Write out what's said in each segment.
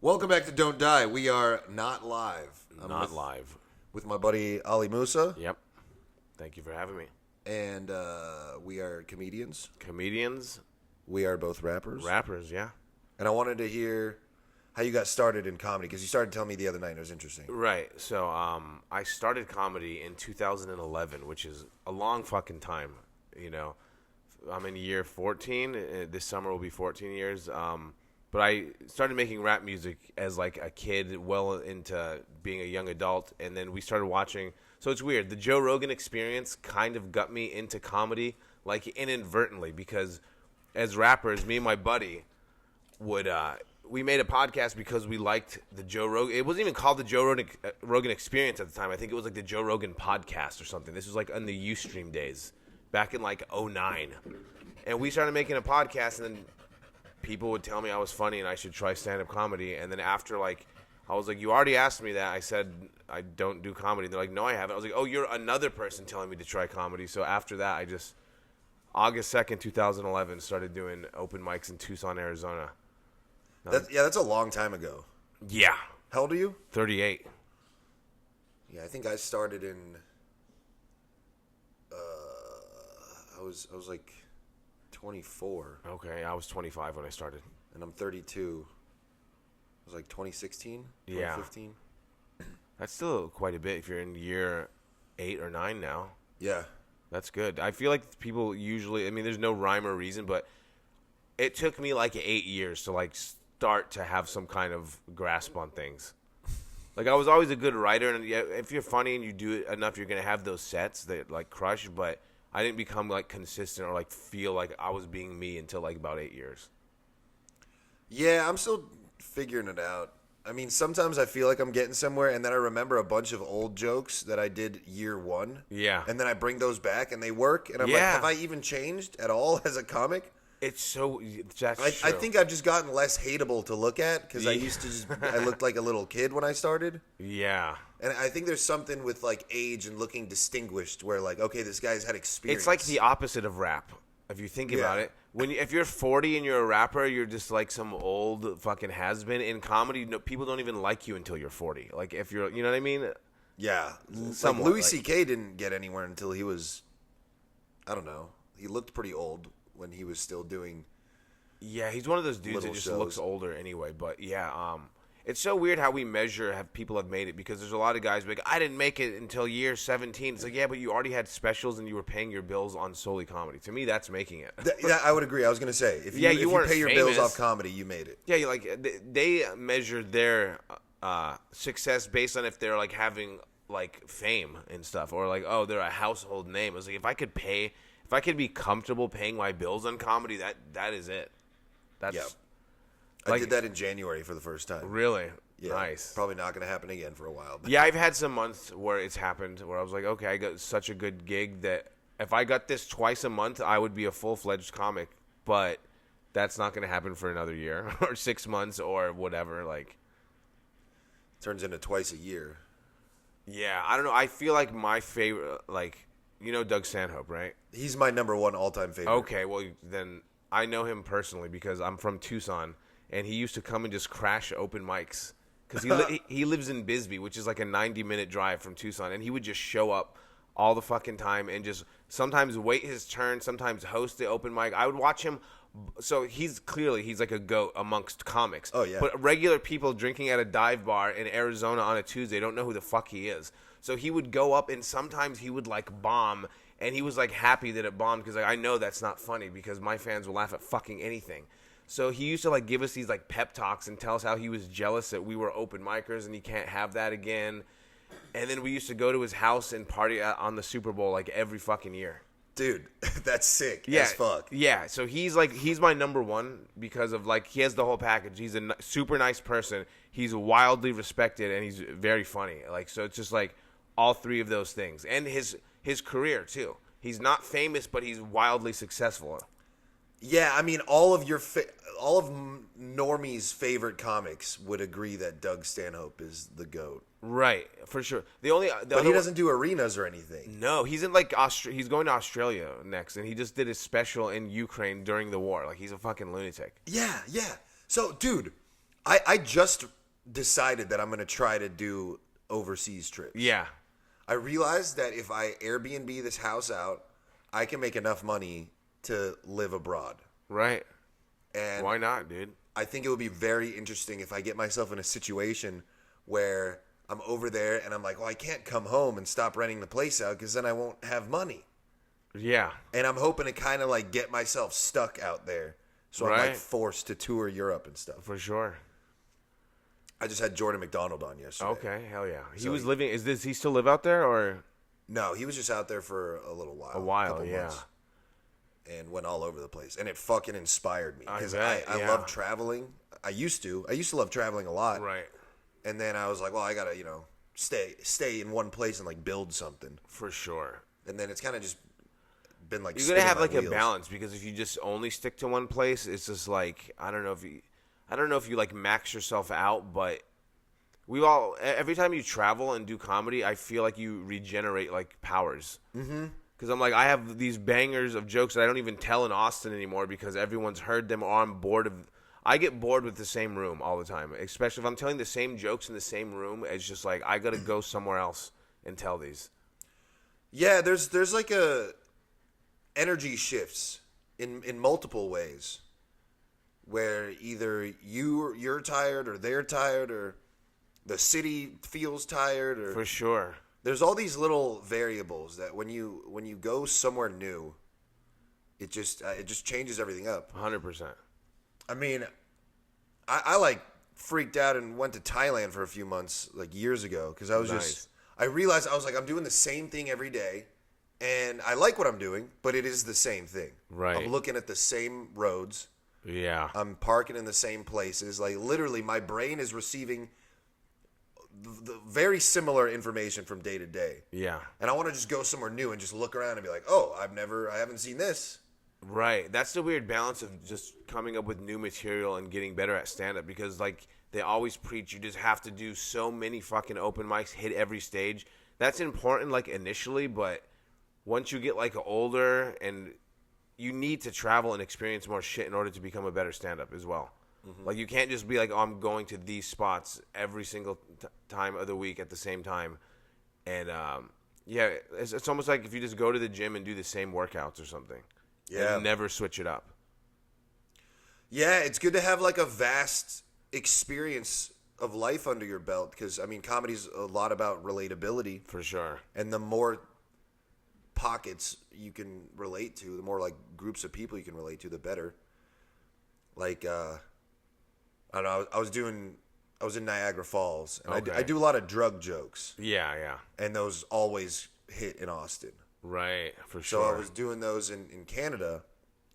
Welcome back to Don't Die. We are not live. Not live. With my buddy Ali Musa, Yep. Thank you for having me. and we are comedians. Comedians, We are both rappers. rappers, yeah. And I wanted to hear how you got started in comedy, because you started telling me the other night, and it was interesting. Right. So I started comedy in 2011, which is a long fucking time. You know, I'm in year 14. This summer will be 14 years. But I started making rap music as like a kid, well into being a young adult, and then we started watching. So it's weird. The Joe Rogan Experience kind of got me into comedy, like inadvertently, because as rappers, me and my buddy would we made a podcast because we liked the Joe Rogan. It wasn't even called the Joe Rogan Experience at the time. I think it was like the Joe Rogan Podcast or something. This was like on the Ustream days, back in like '09, and we started making a podcast, and then people would tell me I was funny and I should try stand-up comedy. And then after, like, I was like, you already asked me that. I said I don't do comedy. They're like, no, I haven't. I was like, oh, you're another person telling me to try comedy. So after that, I just, August 2nd, 2011, started doing open mics in Tucson, Arizona. That's a long time ago. Yeah. How old are you? 38. Yeah, I think I started in. I was like 24, Okay, I was 25 when I started. and I'm 32. It was like 2016, Yeah. 2015. That's still quite a bit if you're in year 8 or 9 now. Yeah. That's good. I feel like people usually, I mean, there's no rhyme or reason, but it took me like 8 years to like start to have some kind of grasp on things. Like I was always a good writer, and yeah, if you're funny and you do it enough, you're gonna have those sets that like crush. But I didn't become like consistent or like feel like I was being me until like about 8 years. Yeah, I'm still figuring it out. I mean, sometimes I feel like I'm getting somewhere, and then I remember a bunch of old jokes that I did year one. Yeah. And then I bring those back, and they work, and I'm like, Yeah. have I even changed at all as a comic? It's so that's I true. think I've just gotten less hateable to look at, because I used to just, I looked like a little kid when I started. Yeah. And I think there's something with, like, age and looking distinguished where, like, okay, this guy's had experience. It's like the opposite of rap. If you think about Yeah. it, if you're 40 and you're a rapper, you're just like some old fucking has-been. In comedy, no, people don't even like you until you're 40. Like if you're, you know what I mean? Yeah. Like Somewhat, Louis like- C.K. didn't get anywhere until he was, I don't know, he looked pretty old when he was still doing. Yeah, he's one of those dudes Little that just shows. looks older anyway. But yeah, it's so weird how we measure have people have made it, because there's a lot of guys like, I didn't make it until year 17. It's like, yeah, but you already had specials and you were paying your bills on solely comedy. To me, that's making it. Yeah, I would agree. I was going to say, if you, Yeah, if you you weren't pay your bills famous. off comedy, you made it. Yeah, they measure their success based on if they're like having like fame and stuff, or like, oh, they're a household name. I was like, if I could be comfortable paying my bills on comedy, that is it. That's Yeah. I like- did that in January for the first time. really Yeah, nice. Probably not going to happen again for a while. But Yeah, I've had some months where it's happened where I was like, okay, I got such a good gig that if I got this twice a month, I would be a full-fledged comic. But that's not going to happen for another year or 6 months or whatever. Like, turns into twice a year. yeah, I don't know. I feel like my favorite, like, you know Doug Stanhope, right? He's my number one all-time favorite. Okay, well, then I know him personally because I'm from Tucson, and he used to come and just crash open mics. Because he lives in Bisbee, which is like a 90-minute drive from Tucson, and he would just show up all the fucking time and just sometimes wait his turn, sometimes host the open mic. I would watch him. So he's like a goat amongst comics. Oh, yeah. But regular people drinking at a dive bar in Arizona on a Tuesday don't know who the fuck he is. So he would go up, and sometimes he would like bomb, and he was like happy that it bombed because like, I know that's not funny because my fans will laugh at fucking anything. So he used to like give us these like pep talks and tell us how he was jealous that we were open micers and he can't have that again. And then we used to go to his house and party on the Super Bowl like every fucking year. Dude, that's sick Yeah, as fuck. Yeah, so he's my number one because of like he has the whole package. He's a super nice person. He's wildly respected and he's very funny. Like so, it's just like all three of those things, and his career too. He's not famous, but he's wildly successful. Yeah, I mean, all of Normie's favorite comics would agree that Doug Stanhope is the GOAT. Right, for sure. But he doesn't do arenas or anything. No, he's in like he's going to Australia next, and he just did his special in Ukraine during the war. Like he's a fucking lunatic. Yeah, yeah. So, dude, I just decided that I'm going to try to do overseas trips. Yeah. I realized that if I Airbnb this house out, I can make enough money to live abroad. Right. And Why not, dude? I think it would be very interesting if I get myself in a situation where I'm over there and I'm like, well, I can't come home and stop renting the place out because then I won't have money. Yeah. And I'm hoping to kind of like get myself stuck out there. So I'm like forced to tour Europe and stuff. For sure. I just had Jordan McDonald on yesterday. Okay, hell yeah. He So was living. Does he still live out there or No, he was just out there for a little while. a while? couple Yeah. months, and went all over the place. And it fucking inspired me. Because bet, I yeah. love traveling. I used to love traveling a lot. Right. And then I was like, well, I got to, stay in one place and like build something. For sure. And then it's kind of just been like You gotta have like wheels. a balance because if you just only stick to one place, it's just like I don't know if you like max yourself out, but every time you travel and do comedy, I feel like you regenerate like powers. Mm-hmm. Because I'm like I have these bangers of jokes that I don't even tell in Austin anymore because everyone's heard them or I'm bored of. I get bored with the same room all the time, especially if I'm telling the same jokes in the same room. It's just like I gotta go somewhere else and tell these. Yeah, there's like a energy shifts in multiple ways where either you're tired or they're tired or the city feels tired or For sure. there's all these little variables that when you go somewhere new, it just changes everything up. 100%. I mean, I like freaked out and went to Thailand for a few months like years ago because I was Nice. I realized I was like I'm doing the same thing every day. And I like what I'm doing, but it is the same thing. Right. I'm looking at the same roads. Yeah. I'm parking in the same places. Like literally, my brain is receiving the very similar information from day to day. Yeah. And I want to just go somewhere new and just look around and be like, oh, I haven't seen this. Right. That's the weird balance of just coming up with new material and getting better at stand-up because, like, they always preach you just have to do so many fucking open mics, hit every stage. That's important, like, initially, but once you get, like, older and you need to travel and experience more shit in order to become a better stand-up as well. Mm-hmm. Like, you can't just be like, oh, I'm going to these spots every single time of the week at the same time. And, yeah, it's almost like if you just go to the gym and do the same workouts or something. Yeah. And never switch it up. Yeah, it's good to have like a vast experience of life under your belt because, I mean, comedy's a lot about relatability. For sure. And the more pockets you can relate to, the more like groups of people you can relate to, the better. Like, I don't know, I was in Niagara Falls, and Okay. I do a lot of drug jokes, Yeah, yeah. and those always hit in Austin. Right, for So sure. I was doing those in Canada.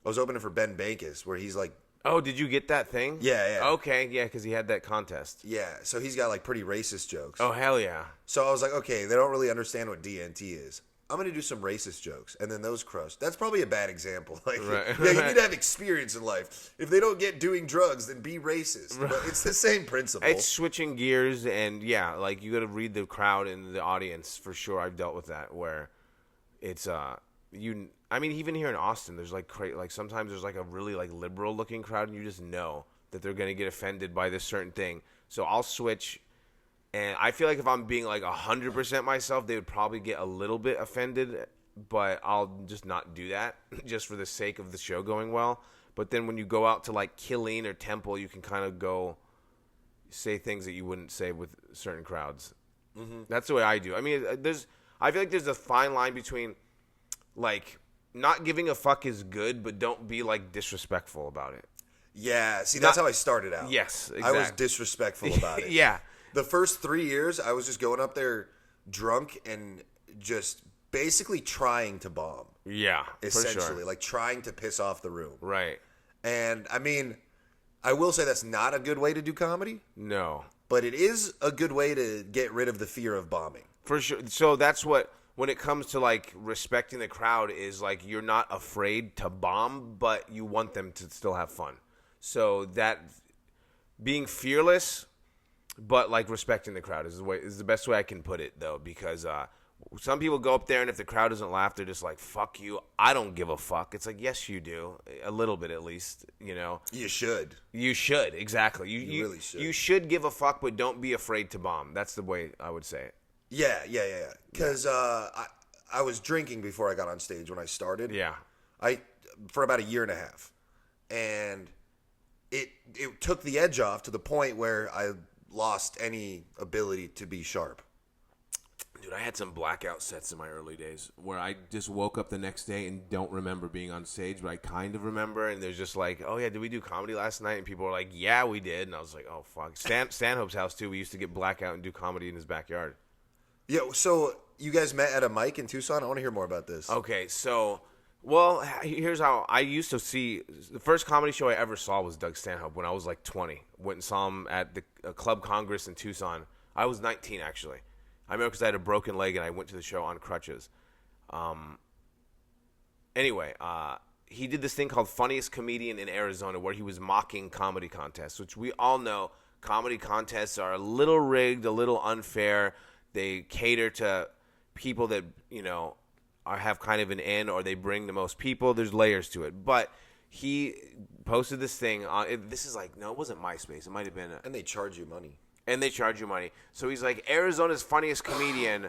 I was opening for Ben Bankus, where he's like, Oh, did you get that thing? Yeah, yeah. Okay, yeah, because he had that contest. yeah, so he's got like pretty racist jokes. Oh, hell yeah. So I was like, okay, they don't really understand what DNT is. I'm going to do some racist jokes, and then those crushed. That's probably a bad example. Like, Right. yeah, you need to have experience in life. If they don't get doing drugs, then be racist. But it's the same principle. It's switching gears, and yeah, like you got to read the crowd and the audience for sure. I've dealt with that where it's I mean, even here in Austin, there's like sometimes there's like a really like liberal looking crowd, and you just know that they're gonna get offended by this certain thing. So I'll switch. And I feel like if I'm being like 100% myself, they would probably get a little bit offended, but I'll just not do that just for the sake of the show going well. But then when you go out to like Killeen or Temple, you can kind of go say things that you wouldn't say with certain crowds. Mm-hmm. That's the way I do. I mean, I feel like there's a fine line between like not giving a fuck is good, but don't be like disrespectful about it. Yeah, see, that's how I started out. Yes, exactly. I was disrespectful about it. Yeah. The first 3 years, I was just going up there drunk and just basically trying to bomb. Yeah, Essentially, for sure. like trying to piss off the room. Right. And, I mean, I will say that's not a good way to do comedy, No. but it is a good way to get rid of the fear of bombing. For sure. So that's what, when it comes to like respecting the crowd, is like you're not afraid to bomb, but you want them to still have fun. So that being fearless, but like respecting the crowd is the best way I can put it, though, because Some people go up there, and if the crowd doesn't laugh, they're just like, fuck you. I don't give a fuck. It's like, yes, you do. A little bit, at least, you know. You should. You should, exactly. You really should. You should give a fuck, but don't be afraid to bomb. That's the way I would say it. Yeah. Because I was drinking before I got on stage when I started. Yeah. For about a year and a half. And it took the edge off to the point where I lost any ability to be sharp. Dude, I had some blackout sets in my early days where I just woke up the next day and don't remember being on stage, but I kind of remember. And there's just like, oh, yeah, did we do comedy last night? And people were like, yeah, we did. And I was like, oh, fuck. Stanhope's house, too. We used to get blackout and do comedy in his backyard. Yeah, so you guys met at a mic in Tucson? I want to hear more about this. Okay, so, well, here's how I used to see. The first comedy show I ever saw was Doug Stanhope when I was like 20. Went and saw him at the Club Congress in Tucson. I was 19, actually. I remember because I had a broken leg and I went to the show on crutches. Anyway, he did this thing called Funniest Comedian in Arizona where he was mocking comedy contests, which we all know comedy contests are a little rigged, a little unfair. They cater to people that, you know, have kind of an in, or they bring the most people. There's layers to it. But he posted this thing on, this is like, no, it wasn't MySpace. It might have been. And they charge you money. And they charge you money. So he's like, Arizona's funniest comedian.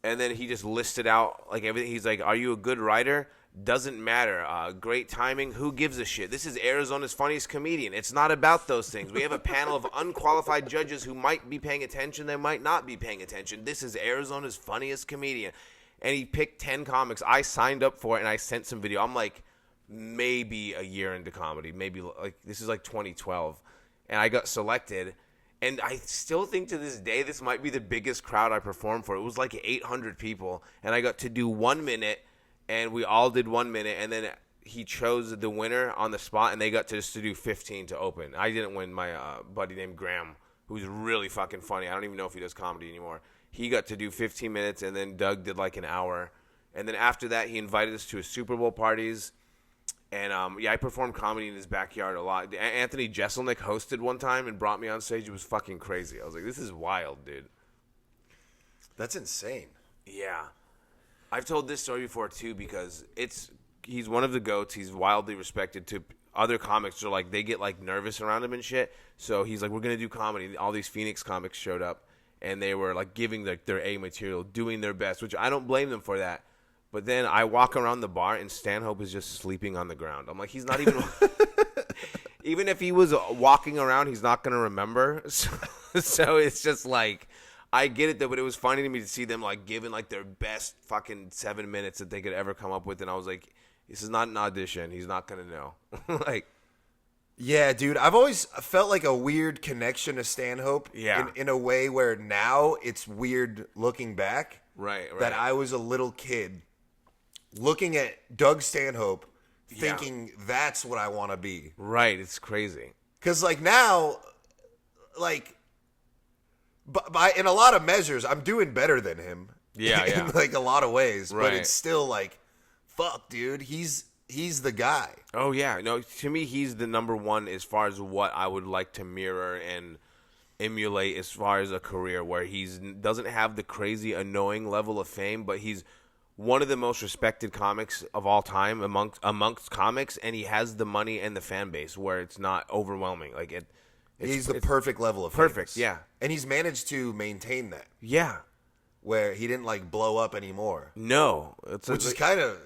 And then he just listed out like everything. He's like, are you a good writer? Doesn't matter. Great timing. Who gives a shit? This is Arizona's funniest comedian. It's not about those things. We have a panel of unqualified judges who might be paying attention. They might not be paying attention. This is Arizona's funniest comedian. And he picked 10 comics. I signed up for it, and I sent some video. I'm like maybe a year into comedy. Maybe like this is like 2012. And I got selected. And I still think to this day this might be the biggest crowd I performed for. It was like 800 people. And I got to do 1 minute. And we all did 1 minute, and then he chose the winner on the spot, and they got to do 15 to open. I didn't win. My buddy named Graham, who's really fucking funny. I don't even know if he does comedy anymore. He got to do 15 minutes, and then Doug did like an hour. And then after that, he invited us to his Super Bowl parties. And, I performed comedy in his backyard a lot. Anthony Jeselnik hosted one time and brought me on stage. It was fucking crazy. I was like, this is wild, dude. That's insane. Yeah. I've told this story before, too, because he's one of the GOATs. He's wildly respected to other comics. Are like, they get, like, nervous around him and shit. So he's like, we're going to do comedy. All these Phoenix comics showed up, and they were, like, giving their A material, doing their best, which I don't blame them for that. But then I walk around the bar, and Stanhope is just sleeping on the ground. I'm like, he's not even – even if he was walking around, he's not going to remember. So it's just like – I get it, though, but it was funny to me to see them, like, giving, like, their best fucking 7 minutes that they could ever come up with. And I was like, this is not an audition. He's not going to know. Like, yeah, dude. I've always felt like a weird connection to Stanhope. Yeah. In a way where now it's weird looking back. Right. That I was a little kid looking at Doug Stanhope thinking that's what I want to be. Right. It's crazy. Because, like, now, like... But in a lot of measures, I'm doing better than him. Yeah, in like a lot of ways. Right. But it's still like, fuck, dude. He's the guy. Oh, yeah. No, to me, he's the number one as far as what I would like to mirror and emulate as far as a career where he doesn't have the crazy, annoying level of fame, but he's one of the most respected comics of all time amongst comics, and he has the money and the fan base where it's not overwhelming. Like it. He's the perfect level of perfect, famous. yeah. And he's managed to maintain that. Yeah. Where he didn't, like, blow up anymore. No. Which is kind of...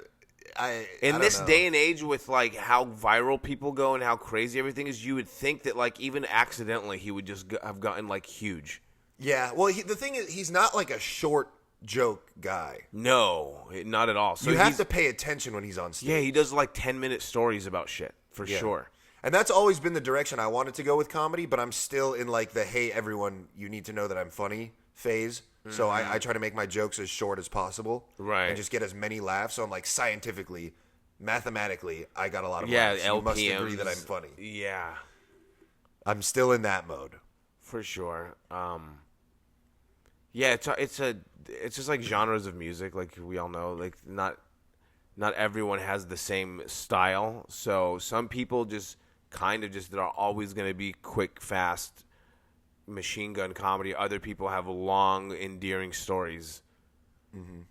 In this day and age with, like, how viral people go and how crazy everything is, you would think that, like, even accidentally he would just have gotten, like, huge. Yeah. Well, the thing is, he's not, like, a short joke guy. No. Not at all. So you have to pay attention when he's on stage. Yeah, he does, like, 10-minute stories about shit, for sure. And that's always been the direction I wanted to go with comedy, but I'm still in like the, hey, everyone, you need to know that I'm funny phase. Mm-hmm. So I try to make my jokes as short as possible. Right. And just get as many laughs. So I'm like, scientifically, mathematically, I got a lot of laughs. You must agree that I'm funny. Yeah. I'm still in that mode. For sure. Yeah, it's just like genres of music, like we all know. Like not everyone has the same style. So some people just kind of just they're always going to be quick, fast, machine gun comedy. Other people have long, endearing stories.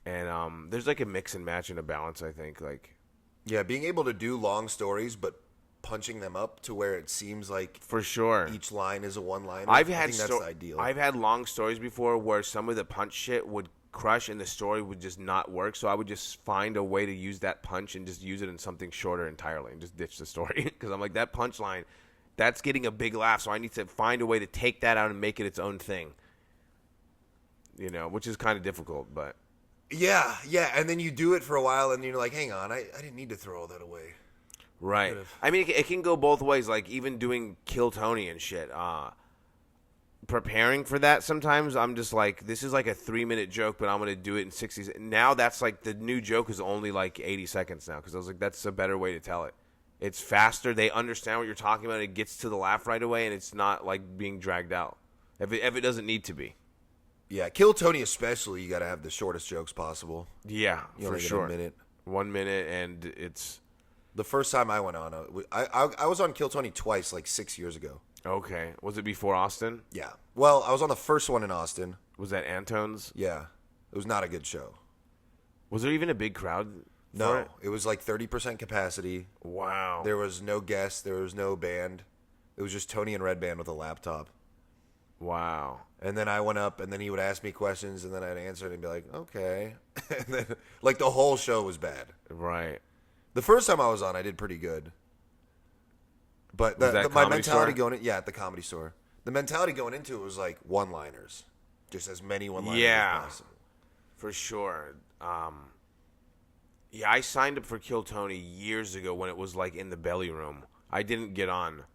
And there's like a mix and match and a balance, I think. Like, Yeah, being able to do long stories, but punching them up to where it seems like for sure. each line is a one-liner. I've I had think that's ideal. I've had long stories before where some of the punch shit would crush and the story would just not work. So I would just find a way to use that punch and just use it in something shorter entirely and just ditch the story. Because I'm like, that punchline, that's getting a big laugh. So I need to find a way to take that out and make it its own thing. You know, which is kind of difficult, but. Yeah, and then you do it for a while, and you're like, hang on, I didn't need to throw all that away. Right. I mean, it can go both ways. Like, even doing Kill Tony and shit. Preparing for that sometimes, I'm just like, this is like a 3-minute joke, but I'm going to do it in 60 seconds. Now that's like, the new joke is only like 80 seconds now, because I was like, that's a better way to tell it. It's faster. They understand what you're talking about. It gets to the laugh right away, and it's not like being dragged out. If it doesn't need to be. Yeah, Kill Tony especially, you got to have the shortest jokes possible. Yeah, You for only get sure. a minute. 1 minute, and it's... The first time I went on, I was on Kill Tony twice, like 6 years ago. Okay. Was it before Austin? Yeah. Well, I was on the first one in Austin. Was that Antone's? Yeah. It was not a good show. Was there even a big crowd for No. it? It was like 30% capacity. Wow. There was no guests. There was no band. It was just Tony and Red Band with a laptop. Wow. And then I went up, and then he would ask me questions, and then I'd answer it and be like, okay. And then, like, the whole show was bad. Right. The first time I was on, I did pretty good. But Was that my Comedy mentality Store? going in, yeah, at the Comedy Store. The mentality going into it was like one-liners. Just as many one-liners Yeah. as possible. For sure. Yeah, I signed up for Kill Tony years ago when it was like in the belly room. I didn't get on.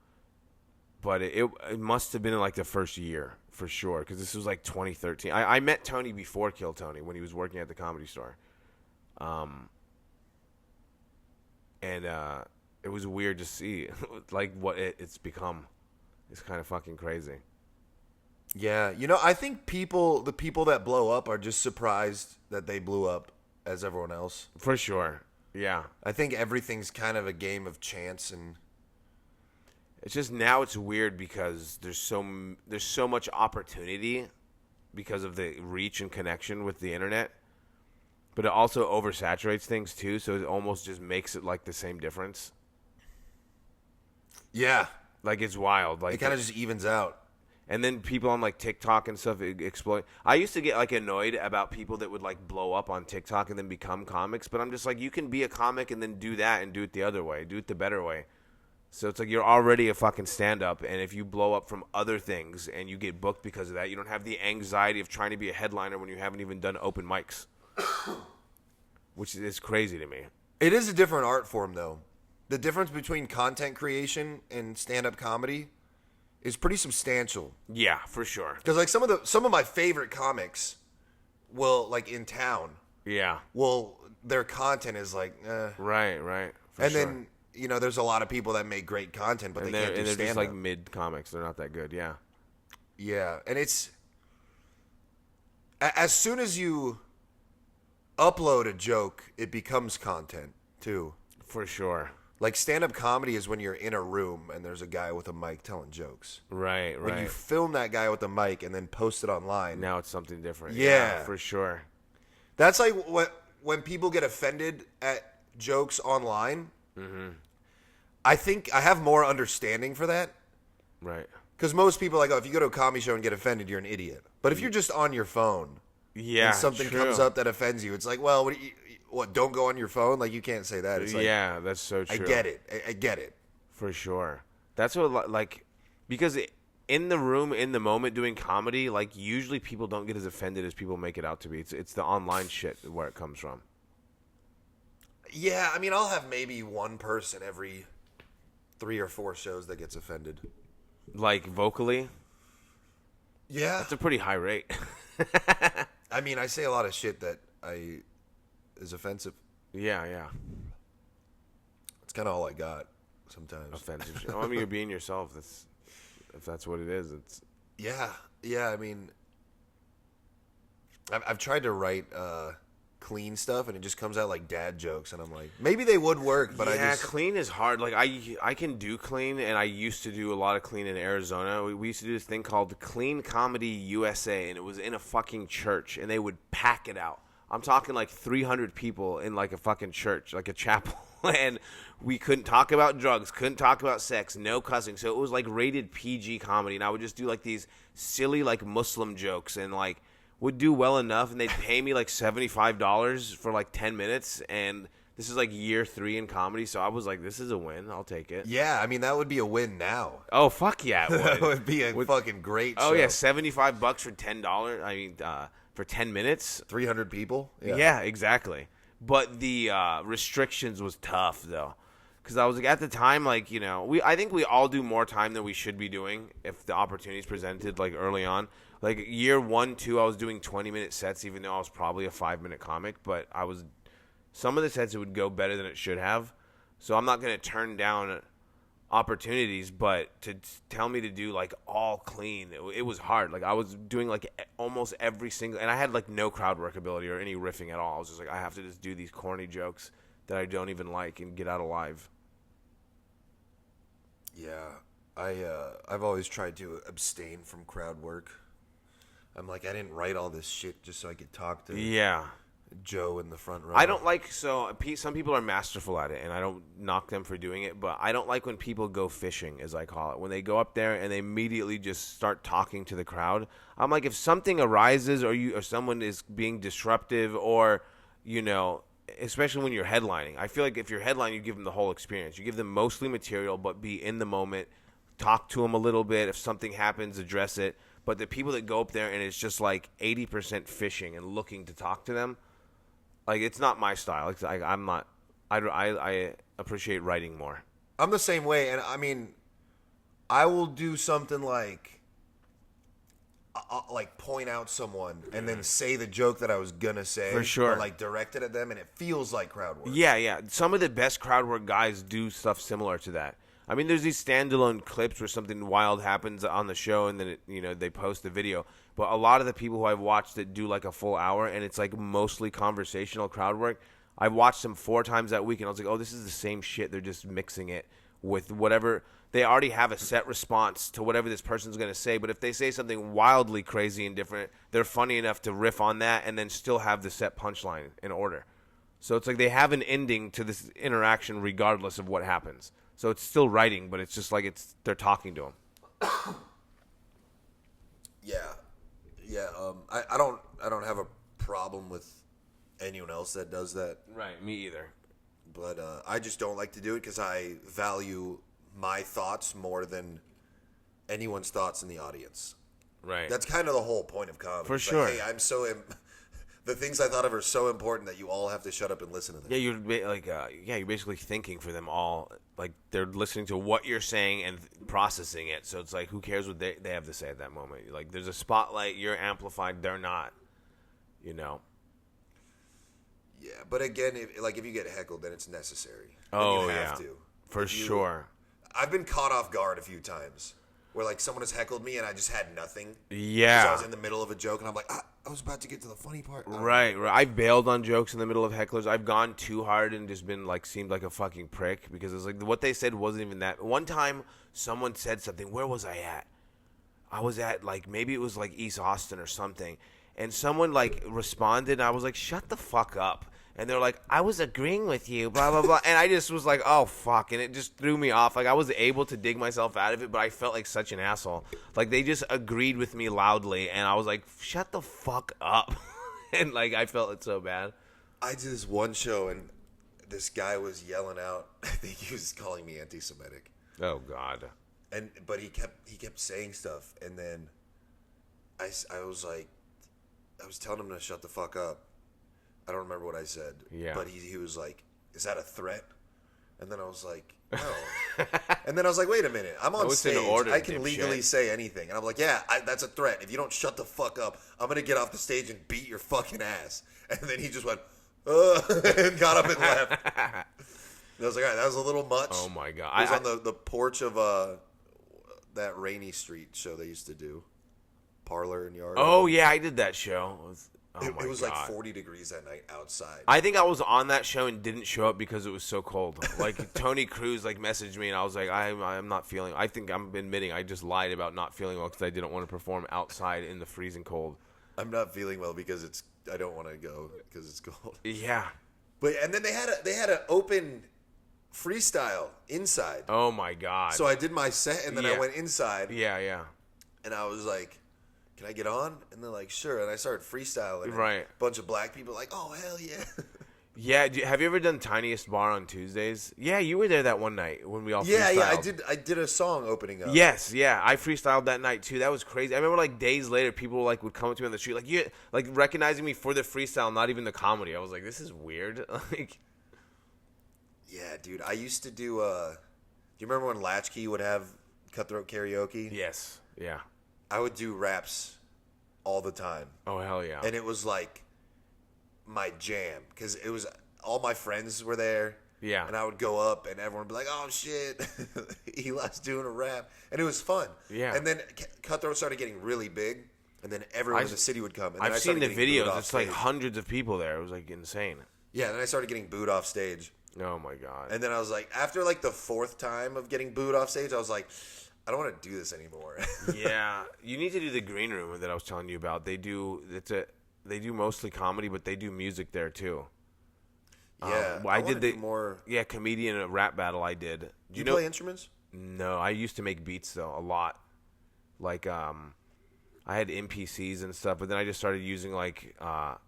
But it must have been in like the first year, for sure, because this was like 2013. I met Tony before Kill Tony when he was working at the Comedy Store. And it was weird to see like what it's become. It's kind of fucking crazy. Yeah, I think the people that blow up are just surprised that they blew up as everyone else. For sure. Yeah. I think everything's kind of a game of chance, and It's just now it's weird because there's so much opportunity because of the reach and connection with the internet. But it also oversaturates things too, so it almost just makes it like the same difference. yeah, Like it's wild. Like it kind of just evens out. And then people on like TikTok and stuff exploit. I used to get like annoyed about people that would like blow up on TikTok and then become comics, but I'm just like, you can be a comic and then do that and do it the other way, do it the better way. So it's like you're already a fucking stand-up, and if you blow up from other things and you get booked because of that, you don't have the anxiety of trying to be a headliner when you haven't even done open mics, which is crazy to me. It is a different art form, though. The difference between content creation and stand-up comedy is pretty substantial. Yeah, for sure. Because like some of my favorite comics will, like, in town, Yeah. their content is like, Right. For and sure. then there's a lot of people that make great content, but and they they're, can't do and they're stand-up. just like mid comics. They're not that good. Yeah. Yeah, and it's as soon as you upload a joke, it becomes content too. For sure. Like stand-up comedy is when you're in a room and there's a guy with a mic telling jokes. Right. When you film that guy with the mic and then post it online, Now it's something different. Yeah. For sure. that's like when people get offended at jokes online. Mm-hmm. I think I have more understanding for that. Right. Because most people are like, oh, if you go to a comedy show and get offended, you're an idiot. But if you're just on your phone Yeah. and something true. comes up that offends you, it's like, well, what, don't go on your phone? Like, you can't say that. It's like, Yeah, that's so I true. get it. I get it. For sure. That's what, like, because in the room, in the moment, doing comedy, like, usually people don't get as offended as people make it out to be. It's the online shit where it comes from. Yeah, I mean, I'll have maybe one person every 3 or 4 shows that gets offended. Like, vocally, Yeah. that's a pretty high rate. I mean, I say a lot of shit that is offensive. Yeah. It's kind of all I got sometimes. Offensive shit. I mean, you're being yourself. If that's what it is, it's... Yeah, I mean, I've tried to write clean stuff, and it just comes out like dad jokes, and I'm like, maybe they would work, but yeah, clean is hard. Like I can do clean, and I used to do a lot of clean in Arizona. We used to do this thing called Clean Comedy USA, and it was in a fucking church, and they would pack it out. I'm talking like 300 people in like a fucking church, like a chapel, and we couldn't talk about drugs, couldn't talk about sex, no cussing. So it was like rated PG comedy, and I would just do like these silly like Muslim jokes and like would do well enough, and they'd pay me like $75 for like 10 minutes, and this is like year 3 in comedy, so I was like, this is a win. I'll take it. Yeah, I mean, that would be a win now. Oh, fuck yeah, it would. That would be a fucking great show. Oh, yeah, $75 for $10. I mean, for 10 minutes. 300 people? Yeah, exactly. But the restrictions was tough, though. Because I was like, at the time, like, you know, I think we all do more time than we should be doing if the opportunity's presented, like, early on. Like, year 1, 2, I was doing 20-minute sets, even though I was probably a 5-minute comic. But I was... Some of the sets, it would go better than it should have. So I'm not going to turn down opportunities, but to tell me to do, like, all clean, it was hard. Like, I was doing, like, almost every single... And I had, like, no crowd work ability or any riffing at all. I was just like, I have to just do these corny jokes that I don't even like and get out alive. Yeah. I've always tried to abstain from crowd work. I'm like, I didn't write all this shit just so I could talk to Joe in the front row. I don't like, so some people are masterful at it, and I don't knock them for doing it, but I don't like when people go fishing, as I call it. When they go up there and they immediately just start talking to the crowd. I'm like, if something arises or someone is being disruptive or, you know, especially when you're headlining, I feel like if you're headlining, you give them the whole experience. You give them mostly material, but be in the moment, talk to them a little bit. If something happens, address it. But the people that go up there and it's just like 80% fishing and looking to talk to them, like, it's not my style. Like, I'm not. I appreciate writing more. I'm the same way, and I mean, I will do something like point out someone and then say the joke that I was gonna say, for sure, or like direct it at them, and it feels like crowd work. Yeah. Some of the best crowd work guys do stuff similar to that. I mean, there's these standalone clips where something wild happens on the show, and then they post the video. But a lot of the people who I've watched that do like a full hour, and it's like mostly conversational crowd work, I've watched them 4 times that week, and I was like, oh, this is the same shit. They're just mixing it with whatever. They already have a set response to whatever this person's going to say, but if they say something wildly crazy and different, they're funny enough to riff on that and then still have the set punchline in order. So it's like they have an ending to this interaction regardless of what happens. So it's still writing, but it's just like they're talking to him. Yeah. I don't have a problem with anyone else that does that. Right, me either. But I just don't like to do it because I value my thoughts more than anyone's thoughts in the audience. Right. That's kind of the whole point of comedy. For it's sure. Like, hey, I'm so... the things I thought of are so important that you all have to shut up and listen to them. Yeah, you're basically thinking for them all. Like, they're listening to what you're saying and processing it. So it's like, who cares what they have to say at that moment? Like, there's a spotlight, you're amplified, they're not. You know? Yeah, but again, if you get heckled, then it's necessary. Oh, you have to. For sure. I've been caught off guard a few times where, like, someone has heckled me and I just had nothing. Yeah. Because I was in the middle of a joke and I'm like, I was about to get to the funny part. Right. I've bailed on jokes in the middle of hecklers. I've gone too hard and just been, like, seemed like a fucking prick because it's like what they said wasn't even that. One time, someone said something. Where was I at? I was at, like, maybe it was, like, East Austin or something. And someone, like, responded, and I was like, shut the fuck up. And they're like, I was agreeing with you, blah, blah, blah. And I just was like, oh, fuck. And it just threw me off. Like, I was able to dig myself out of it, but I felt like such an asshole. Like, they just agreed with me loudly. And I was like, shut the fuck up. And, like, I felt it so bad. I did this one show, and this guy was yelling out. I think he was calling me anti-Semitic. Oh, God. But he kept saying stuff. And then I was like, I was telling him to shut the fuck up. I don't remember what I said. Yeah. But he was like, is that a threat? And then I was like, no. And then I was like, wait a minute. I'm on stage. I can legally say anything. And I'm like, yeah, that's a threat. If you don't shut the fuck up, I'm going to get off the stage and beat your fucking ass. And then he just went, and got up and left. And I was like, all right, that was a little much. Oh, my God. It was on the porch of that Rainy Street show they used to do. Parlor and Yard. Oh, yeah, I did that show. It was like 40 degrees that night outside. I think I was on that show and didn't show up because it was so cold. Like, Tony Cruz, like, messaged me, and I was like, I'm not feeling... I think I'm admitting I just lied about not feeling well because I didn't want to perform outside in the freezing cold. I'm not feeling well because I don't want to go because it's cold. Yeah. But and then they had an open freestyle inside. Oh my god. So I did my set and then I Yeah. went inside. Yeah. And I was like, "Can I get on?" And they're like, "Sure." And I started freestyling. And Right. A bunch of black people like, "Oh hell yeah!" Yeah. Have you ever done Tiniest Bar on Tuesdays? Yeah, you were there that one night when we all Yeah, freestyled. I did a song opening up. Yes, yeah, I freestyled that night too. That was crazy. I remember like days later, people like would come up to me on the street, like like recognizing me for the freestyle, not even the comedy. I was like, this is weird. Like, Yeah, dude. I used to do. Do you remember when Latchkey would have Cutthroat Karaoke? yes, yeah. I would do raps all the time, Oh hell yeah. and it was like my jam because it was all my friends were there. Yeah. And I would go up, and everyone would be like, "Oh shit, Eli's doing a rap," and it was fun. Yeah. And then Cutthroat started getting really big, and then everyone in the city would come. And then I I've seen started the getting booed videos. off It's like stage. hundreds of people there. It was like insane. Yeah, then I started getting booed off stage. Oh my god. And then I was like, after like the fourth time of getting booed off stage, I was like, I don't want to do this anymore. Yeah, you need to do the green room that I was telling you about. They do mostly comedy, but they do music there too. Yeah, I did wanna the do more. Yeah, comedian rap battle. I did. Do Do you know? play instruments? No, I used to make beats though a lot. Like I had MPCs and stuff, but then I just started using like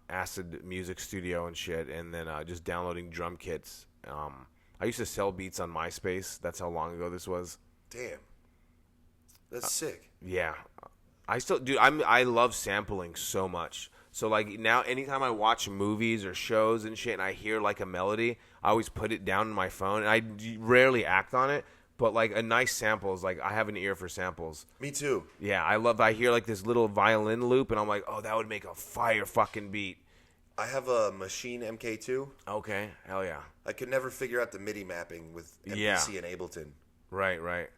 Acid Music Studio and shit, and then just downloading drum kits. I used to sell beats on MySpace. That's how long ago this was. Damn, that's sick. Yeah, I still, dude. I love sampling so much. So like now, anytime I watch movies or shows and shit, and I hear like a melody, I always put it down in my phone, and I rarely act on it. But like a nice sample is like, I have an ear for samples. Me too. Yeah, I hear like this little violin loop, and I'm like, oh, that would make a fire fucking beat. I have a Machine MK2. Okay, hell yeah. I could never figure out the MIDI mapping with Yeah. MPC and Ableton. Right.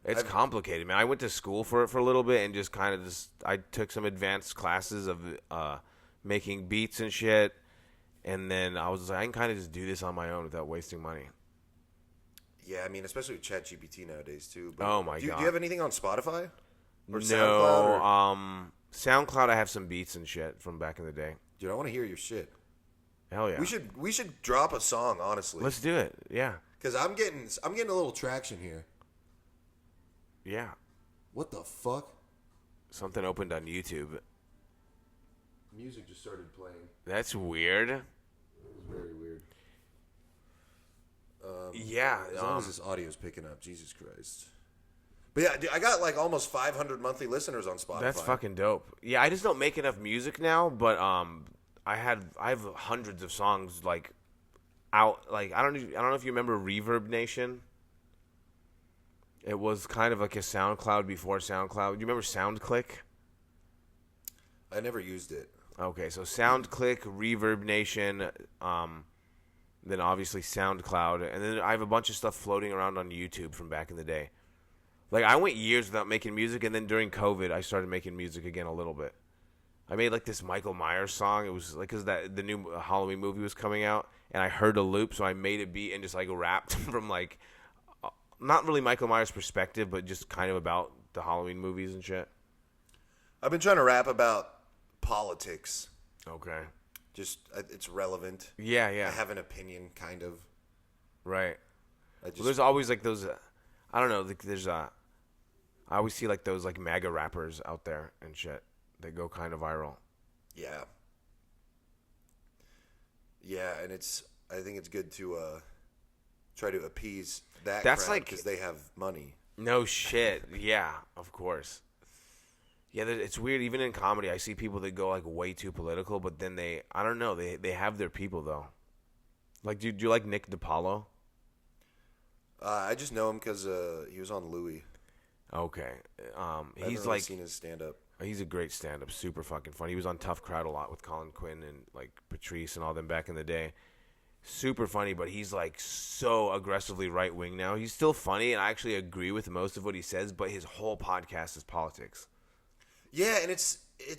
It's complicated, man. I went to school for it for a little bit and just kind of I took some advanced classes of making beats and shit, and then I was just like, I can kind of just do this on my own without wasting money. Yeah, I mean, especially with ChatGPT nowadays too. But Oh my do god. you have anything on Spotify or No, SoundCloud? Or... SoundCloud. I have some beats and shit from back in the day. Dude, I want to hear your shit. Hell yeah. We should drop a song, honestly. Let's do it. Yeah. Because I'm getting a little traction here. Yeah. What the fuck? Something opened on YouTube. Music just started playing. That's weird. It was very weird. Yeah. As long as this audio is picking up, Jesus Christ. But yeah, dude, I got like almost 500 monthly listeners on Spotify. That's fucking dope. Yeah, I just don't make enough music now, but I have hundreds of songs like out. Like I don't know if you remember Reverb Nation. It was kind of like a SoundCloud before SoundCloud. Do you remember SoundClick? I never used it. Okay, so SoundClick, Reverb Nation, then obviously SoundCloud, and then I have a bunch of stuff floating around on YouTube from back in the day. Like I went years without making music, and then during COVID, I started making music again a little bit. I made like this Michael Myers song. It was like because the new Halloween movie was coming out, and I heard a loop, so I made a beat and just like rapped from like not really Michael Myers' perspective, but just kind of about the Halloween movies and shit. I've been trying to rap about politics. Okay. Just it's relevant. Yeah. I have an opinion, kind of. Right. I just Well, there's always like those. I don't know. Like, there's I always see like those like MAGA rappers out there and shit. They go kind of viral. yeah, and I think it's good to try to appease that That's crowd like- because they have money. No shit. Yeah, of course. Yeah, it's weird. Even in comedy, I see people that go like way too political, but then I don't know. They have their people though. Like, do you like Nick DiPaolo? I just know him because he was on Louis. Okay. I've He's never really like seen his stand up. he's a great stand-up, super fucking funny. He was on Tough Crowd a lot with Colin Quinn and like Patrice and all them back in the day. Super funny, but he's like so aggressively right wing now. He's still funny, and I actually agree with most of what he says. But his whole podcast is politics. Yeah, and it's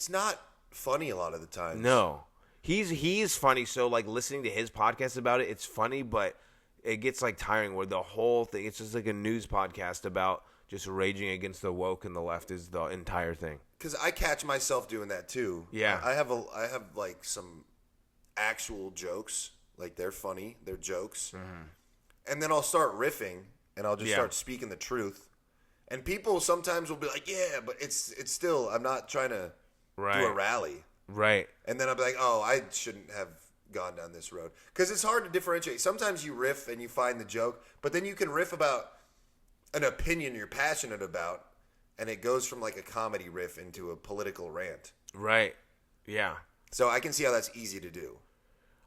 not funny a lot of the time. No, he's funny. So like listening to his podcast about it, it's funny, but it gets like tiring. Where the whole thing, it's just like a news podcast about just raging against the woke and the left is the entire thing. because I catch myself doing that too. Yeah. I have like some actual jokes, like they're funny, they're jokes, and then I'll start riffing and I'll just start speaking the truth, and people sometimes will be like, yeah, but it's still, I'm not trying to do a rally, Right. and then I'll be like, oh, I shouldn't have gone down this road, because it's hard to differentiate. Sometimes you riff and you find the joke, but then you can riff about an opinion you're passionate about, and it goes from like a comedy riff into a political rant. Right. Yeah. So I can see how that's easy to do.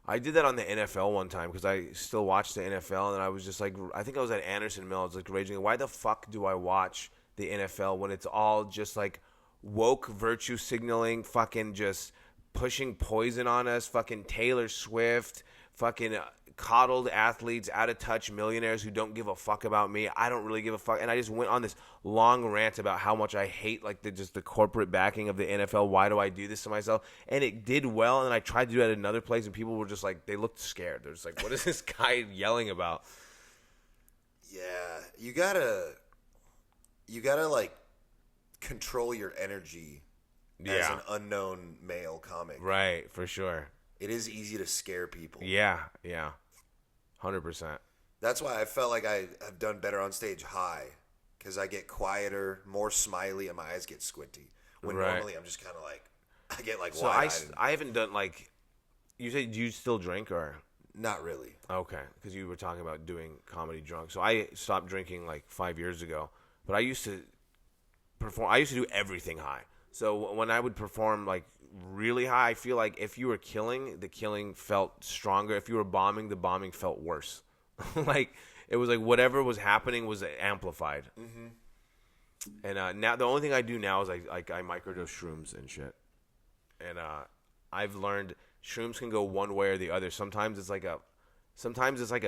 I did that on the NFL one time because I still watch the NFL, and I was just like, I think I was at Anderson Mills, like raging, why the fuck do I watch the NFL when it's all just like woke virtue signaling, fucking just pushing poison on us, fucking Taylor Swift, fucking coddled athletes, out of touch millionaires who don't give a fuck about me. I don't really give a fuck. And I just went on this long rant about how much I hate like the corporate backing of the NFL. Why do I do this to myself? And it did well. And I tried to do it at another place, and people were just like, they looked scared. They're just like, what is this guy yelling about? Yeah, you gotta like control your energy as an unknown male comic. Right, for sure. It is easy to scare people. Yeah, 100%. That's why I felt like I have done better on stage high, because I get quieter, more smiley, and my eyes get squinty. When normally I'm just kind of like, I get like wide-eyed. So I haven't done like, you said you still drink or? Not really. Okay, because you were talking about doing comedy drunk. So I stopped drinking like 5 years ago, but I used to perform. I used to do everything high. So when I would perform like really high, I feel like if you were killing, the killing felt stronger. If you were bombing, the bombing felt worse. Like it was like whatever was happening was amplified. Mm-hmm. And now the only thing I do now is I microdose shrooms and shit. And I've learned shrooms can go one way or the other. Sometimes it's like a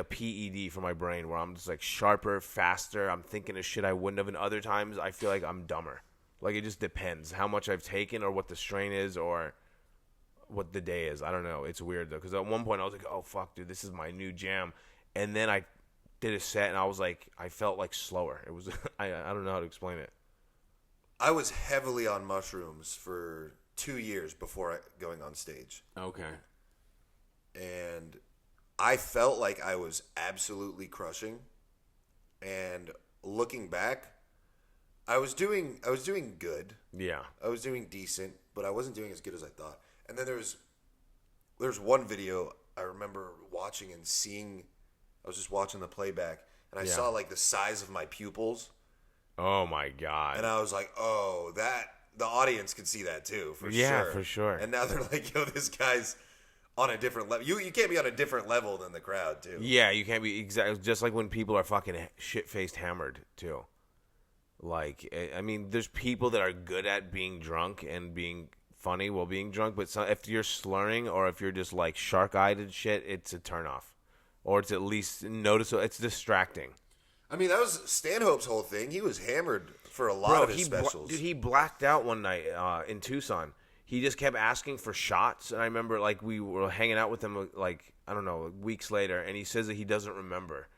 PED for my brain, where I'm just like sharper, faster. I'm thinking of shit I wouldn't have. And other times I feel like I'm dumber. Like, it just depends how much I've taken or what the strain is or what the day is. I don't know. It's weird, though, because at one point I was like, oh, fuck, dude, this is my new jam. And then I did a set, and I was like, I felt like slower. It was, I don't know how to explain it. I was heavily on mushrooms for 2 years before going on stage. Okay. And I felt like I was absolutely crushing. And looking back, I was doing good. Yeah. I was doing decent, but I wasn't doing as good as I thought. And then there's one video I remember watching and seeing. I was just watching the playback, and I saw like the size of my pupils. Oh my god. And I was like, oh, that the audience could see that too, for sure. Yeah, for sure. And now they're like, yo, this guy's on a different level. You can't be on a different level than the crowd too. Yeah, you can't be exactly just like when people are fucking shit-faced hammered too. Like, I mean, there's people that are good at being drunk and being funny while being drunk, but if you're slurring or if you're just like shark-eyed and shit, it's a turnoff, or it's at least noticeable. It's distracting. I mean, that was Stanhope's whole thing. He was hammered for a lot of his specials. Dude, he blacked out one night in Tucson. He just kept asking for shots, and I remember like we were hanging out with him like, I don't know, weeks later, and he says that he doesn't remember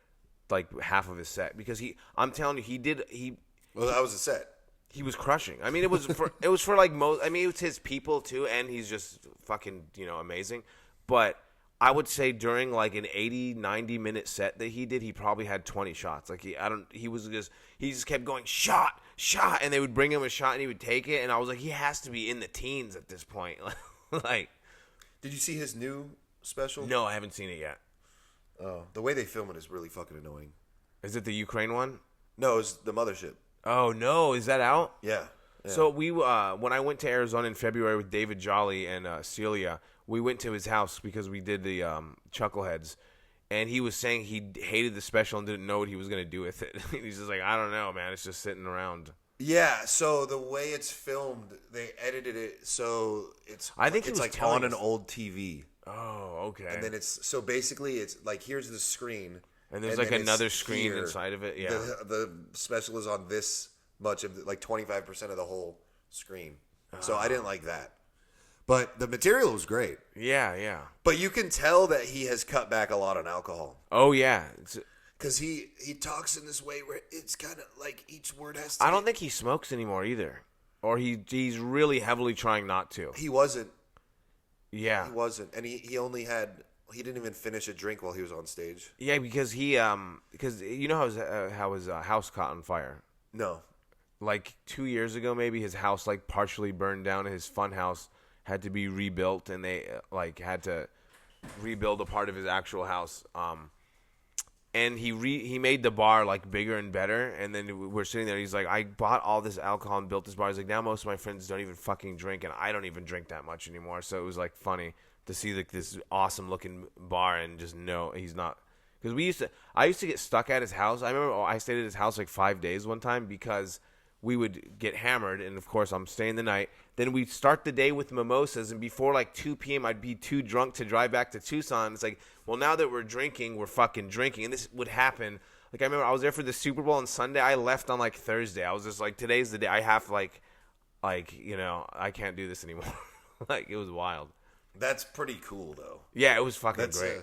like half of his set because I'm telling you, Well, that was a set. He was crushing. I mean, it was for like most. I mean, it was his people too, and he's just fucking amazing. But I would say during like an 80, 90-minute set that he did, he probably had 20 shots. Like he just kept going shot, and they would bring him a shot and he would take it, and I was like, he has to be in the teens at this point. Like, did you see his new special? No, I haven't seen it yet. Oh, the way they film it is really fucking annoying. Is it the Ukraine one? No, it's the Mothership. Oh no, is that out? Yeah. So we, when I went to Arizona in February with David Jolly and Celia, we went to his house because we did the Chuckleheads, and he was saying he hated the special and didn't know what he was going to do with it. He's just like, I don't know, man. It's just sitting around. Yeah. So the way it's filmed, they edited it so it's. I think it's like on an old TV. Oh, okay. And then it's basically it's like here's the screen. And there's like another screen inside of it. Yeah. The special is on this much of like 25% of the whole screen. So I didn't like that. But the material was great. Yeah. But you can tell that he has cut back a lot on alcohol. Oh, yeah. Because he talks in this way where it's kind of like each word has to. I don't think he smokes anymore either. or he's really heavily trying not to. He wasn't. Yeah, He wasn't, and he didn't even finish a drink while he was on stage. yeah, because because you know how his house caught on fire. No. Like 2 years ago, maybe his house like partially burned down, and his fun house had to be rebuilt, and they like had to rebuild a part of his actual house. And he made the bar like bigger and better, and then we're sitting there. He's like, I bought all this alcohol and built this bar. He's like, now most of my friends don't even fucking drink, and I don't even drink that much anymore. So it was like funny to see like this awesome looking bar and just know he's not. Because I used to get stuck at his house. I remember I stayed at his house like 5 days one time because we would get hammered, and of course I'm staying the night. Then we'd start the day with mimosas, and before like 2 p.m. I'd be too drunk to drive back to Tucson. It's like, well, now that we're drinking, we're fucking drinking. And this would happen. Like I remember I was there for the Super Bowl on Sunday. I left on like Thursday. I was just like, today's the day. I have like you know, I can't do this anymore. Like it was wild. That's pretty cool though. Yeah, it was fucking great.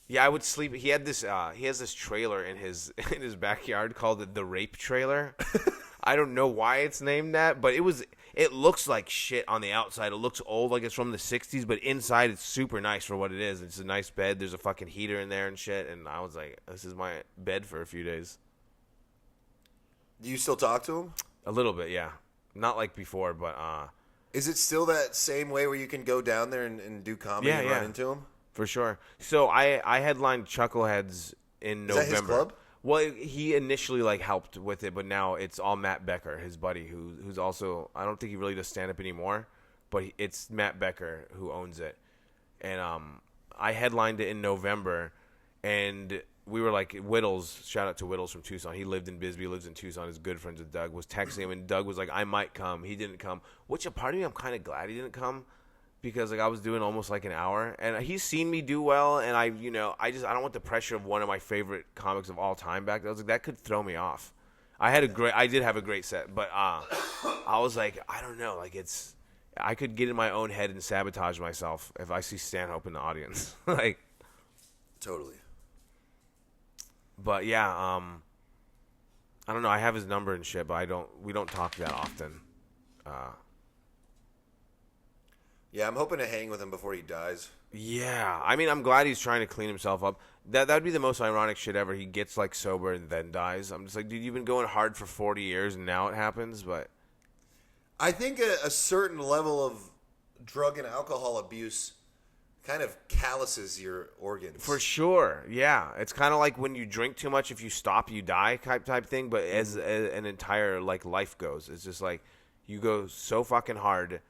Yeah, I would sleep. He had this. He has this trailer in his backyard called the rape trailer. I don't know why it's named that, but it looks like shit on the outside. It looks old, like it's from the 60s, but inside it's super nice for what it is. It's a nice bed. There's a fucking heater in there and shit. And I was like, this is my bed for a few days. Do you still talk to him? A little bit, yeah. Not like before, but Is it still that same way where you can go down there and do comedy and run into him? for sure. So I headlined Chuckleheads in November. Is that his club? Well, he initially like helped with it, but now it's all Matt Becker, his buddy, who's also, I don't think he really does stand up anymore, but it's Matt Becker who owns it. And I headlined it in November, and we were like, Whittles, shout out to Whittles from Tucson. He lived in Bisbee, lives in Tucson, is good friends with Doug, was texting him, and Doug was like, I might come. He didn't come, which a part of me, I'm kind of glad he didn't come, because like I was doing almost like an hour, and he's seen me do well, and I don't want the pressure of one of my favorite comics of all time back then. I was like, that could throw me off. I did have a great set, but I was like, I don't know, like I could get in my own head and sabotage myself if I see Stanhope in the audience. Like, Totally. but yeah, I don't know. I have his number and shit, but we don't talk that often. Yeah, I'm hoping to hang with him before he dies. Yeah, I mean, I'm glad he's trying to clean himself up. That'd be the most ironic shit ever. He gets like sober and then dies. I'm just like, dude, you've been going hard for 40 years and now it happens. But I think a certain level of drug and alcohol abuse kind of calluses your organs. for sure, yeah, it's kind of like when you drink too much. If you stop, you die type thing. But as an entire like life goes, it's just like you go so fucking hard.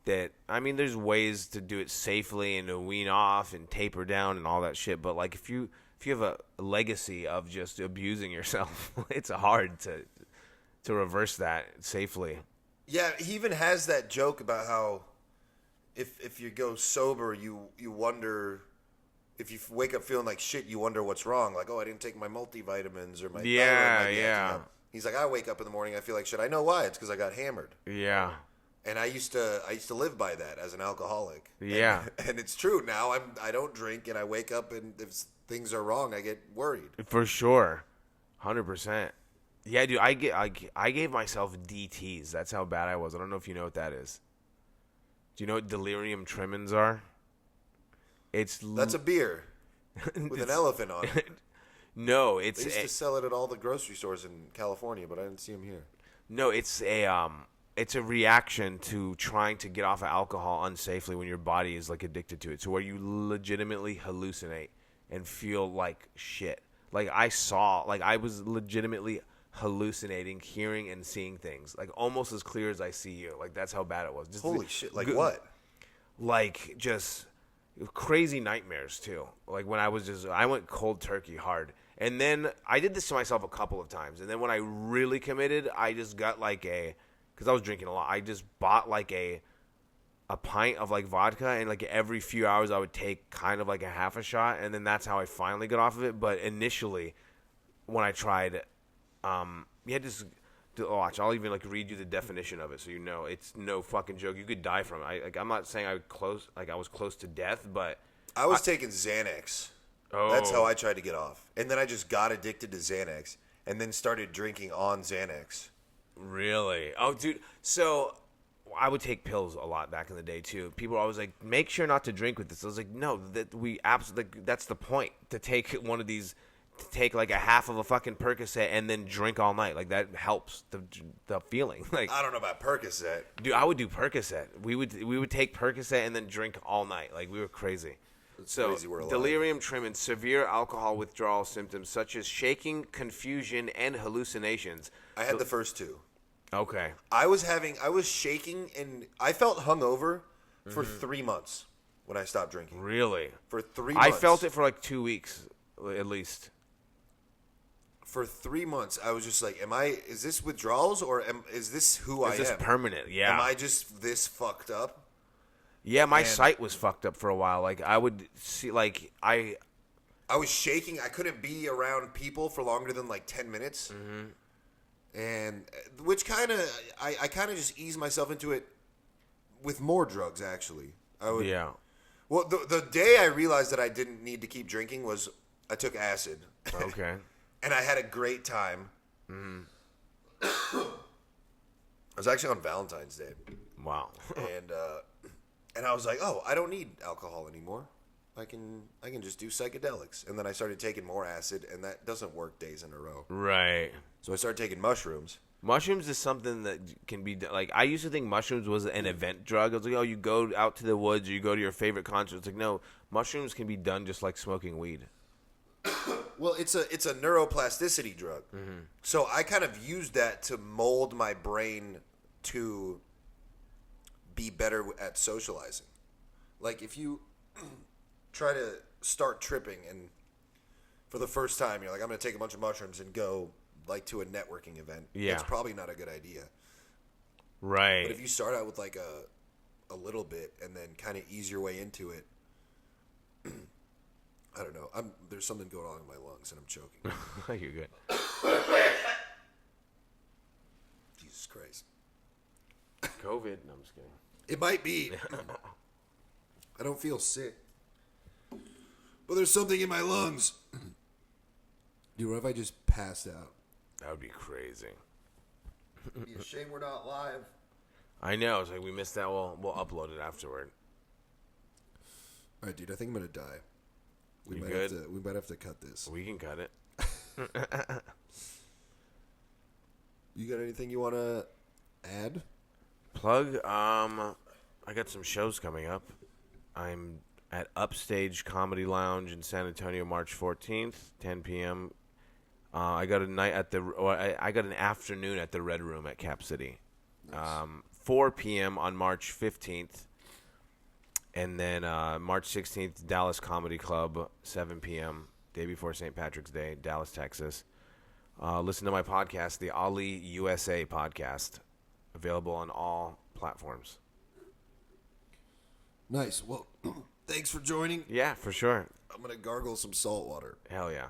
That, I mean, there's ways to do it safely and to wean off and taper down and all that shit. But like, if you have a legacy of just abusing yourself, it's hard to reverse that safely. Yeah, he even has that joke about how if you go sober, you wonder, if you wake up feeling like shit, you wonder what's wrong. Like, oh, I didn't take my multivitamins or my thyroid. Yeah. He's like, I wake up in the morning, I feel like shit. I know why. It's because I got hammered. Yeah. And I used to live by that as an alcoholic. Yeah. And it's true. Now I don't drink, and I wake up, and if things are wrong, I get worried. For sure. 100%. Yeah, dude, I gave myself DTs. That's how bad I was. I don't know if you know what that is. Do you know what delirium tremens are? That's a beer with an elephant on it. No, They used to sell it at all the grocery stores in California, but I didn't see them here. No, it's a reaction to trying to get off of alcohol unsafely when your body is like addicted to it. So where you legitimately hallucinate and feel like shit. Like I was legitimately hallucinating, hearing and seeing things like almost as clear as I see you. Like that's how bad it was. Holy shit! Like what? Like just crazy nightmares too. Like when I went cold turkey hard. And then I did this to myself a couple of times. And then when I really committed, I just got like because I was drinking a lot, I just bought like a pint of like vodka, and like every few hours I would take kind of like a half a shot, and then that's how I finally got off of it. But initially, when I tried, you had to watch. I'll even like read you the definition of it, so you know it's no fucking joke. You could die from it. I'm not saying I was close to death, but I was taking Xanax. Oh. That's how I tried to get off, and then I just got addicted to Xanax, and then started drinking on Xanax. Really? Oh, dude. So I would take pills a lot back in the day too. People were always like, "Make sure not to drink with this." I was like, "No, that we absolutely. That's the point. To take one of these, to take like a half of a fucking Percocet and then drink all night. Like that helps the feeling. Like I don't know about Percocet. dude, I would do Percocet. We would take Percocet and then drink all night. Like we were crazy. So crazy we're alive. delirium tremens, severe alcohol withdrawal symptoms such as shaking, confusion, and hallucinations. I had the first two. Okay. I was shaking, and I felt hungover for 3 months when I stopped drinking. Really? For 3 months. I felt it for like 2 weeks, at least. For 3 months, I was just like, is this withdrawals, or is this who I am? Is this permanent? Yeah. Am I just this fucked up? Yeah, my sight was fucked up for a while. Like, I would see, like, I was shaking. I couldn't be around people for longer than like 10 minutes. Mm-hmm. And which kind of, I kind of just eased myself into it with more drugs, actually. Yeah. Well, the day I realized that I didn't need to keep drinking was I took acid. Okay. And I had a great time. Mm-hmm. I was actually on Valentine's Day. Wow. And I was like, oh, I don't need alcohol anymore. I can just do psychedelics. And then I started taking more acid, and that doesn't work days in a row. Right. So I started taking mushrooms. Mushrooms is something that can be like. I used to think mushrooms was an event drug. I was like, oh, you go out to the woods, or you go to your favorite concert. It's like, no, mushrooms can be done just like smoking weed. Well, it's a neuroplasticity drug. Mm-hmm. So I kind of used that to mold my brain to be better at socializing. Like if you try to start tripping and for the first time you're like, I'm going to take a bunch of mushrooms and go like to a networking event. Yeah. That's probably not a good idea. Right. But if you start out with like a little bit and then kind of ease your way into it, I don't know. There's something going on in my lungs and I'm choking. You're good. Jesus Christ. COVID. No, I'm just kidding. It might be. I don't feel sick. But there's something in my lungs. Dude, what if I just passed out? That would be crazy. Be a shame we're not live. I know. It's like we missed that. We'll upload it afterward. All right, dude. I think I'm gonna die. We You might good? have to cut this. We can cut it. You got anything you want to add? Plug. I got some shows coming up. I'm at Upstage Comedy Lounge in San Antonio, March 14th, 10 p.m. I got I got an afternoon at the Red Room at Cap City. Nice. 4 p.m. on March 15th. And then March 16th, Dallas Comedy Club, 7 p.m., day before St. Patrick's Day, Dallas, Texas. Listen to my podcast, the Ali USA podcast, available on all platforms. Nice. Well, thanks for joining. Yeah, for sure. I'm going to gargle some salt water. Hell yeah.